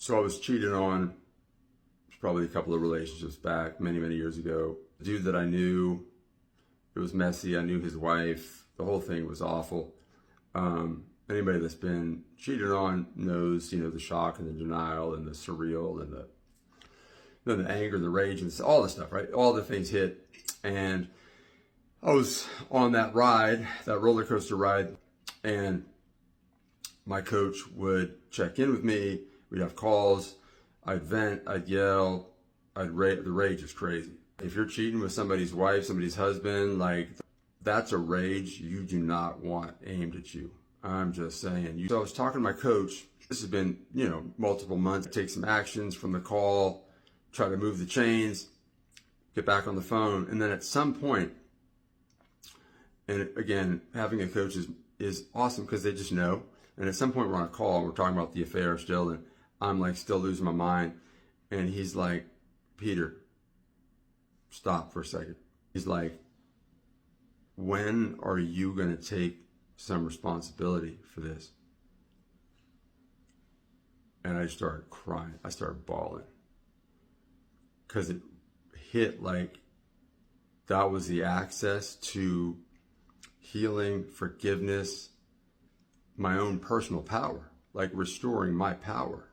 So I was cheated on probably a couple of relationships back many, many years ago. The dude that I knew, it was messy. I knew his wife. The whole thing was awful. Anybody that's been cheated on knows, the shock and the denial and the surreal and the anger, the rage, and all the stuff, right? All the things hit. And I was on that ride, that roller coaster ride, and my coach would check in with me. We'd have calls. I'd vent. I'd yell. The rage is crazy. If you're cheating with somebody's wife, somebody's husband, that's a rage you do not want aimed at you. I'm just saying. So I was talking to my coach. This has been, multiple months. Take some actions from the call, try to move the chains, get back on the phone. And then at some point, and again, having a coach is awesome because they just know. And at some point we're on a call, we're talking about the affair still, and I'm still losing my mind. And he's like, Peter, stop for a second. He's like, when are you going to take some responsibility for this? And I started crying. I started bawling. Because it hit like that was the access to healing, forgiveness, my own personal power, restoring my power,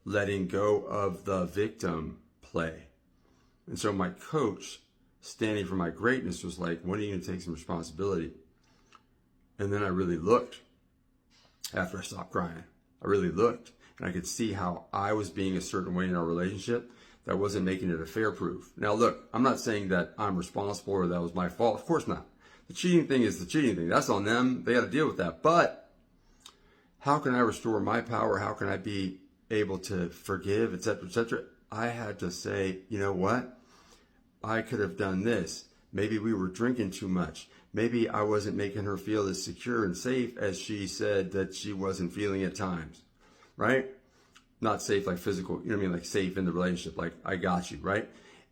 letting go of the victim play. And so my coach, standing for my greatness, was like, when are you going to take some responsibility? And then I really looked after I stopped crying. I really looked, and I could see how I was being a certain way in our relationship that wasn't making it affair proof. Now look, I'm not saying that I'm responsible or that was my fault. Of course not. The cheating thing is the cheating thing. That's on them. They got to deal with that. But how can I restore my power? How can I be able to forgive, etc., etc.? I had to say, you know what? I could have done this. Maybe we were drinking too much. Maybe I wasn't making her feel as secure and safe as she said that she wasn't feeling at times, right? Not safe like physical, safe in the relationship, I got you, right?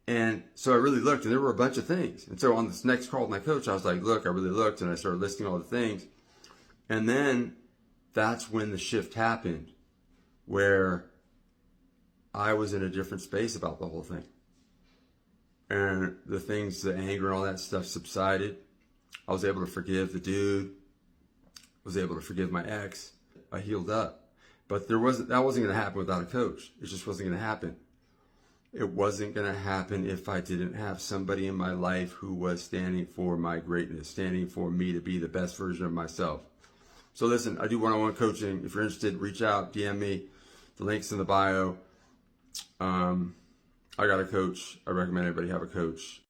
And so I really looked, and there were a bunch of things. And so on this next call with my coach, I was like, look, I really looked, and I started listing all the things. And then that's when the shift happened, where I was in a different space about the whole thing. And the anger and all that stuff subsided. I was able to forgive the dude. I was able to forgive my ex. I healed up. But that wasn't going to happen without a coach. It just wasn't going to happen. It wasn't going to happen if I didn't have somebody in my life who was standing for my greatness, standing for me to be the best version of myself. So listen, I do one-on-one coaching. If you're interested, reach out, DM me. The link's in the bio. I got a coach. I recommend everybody have a coach.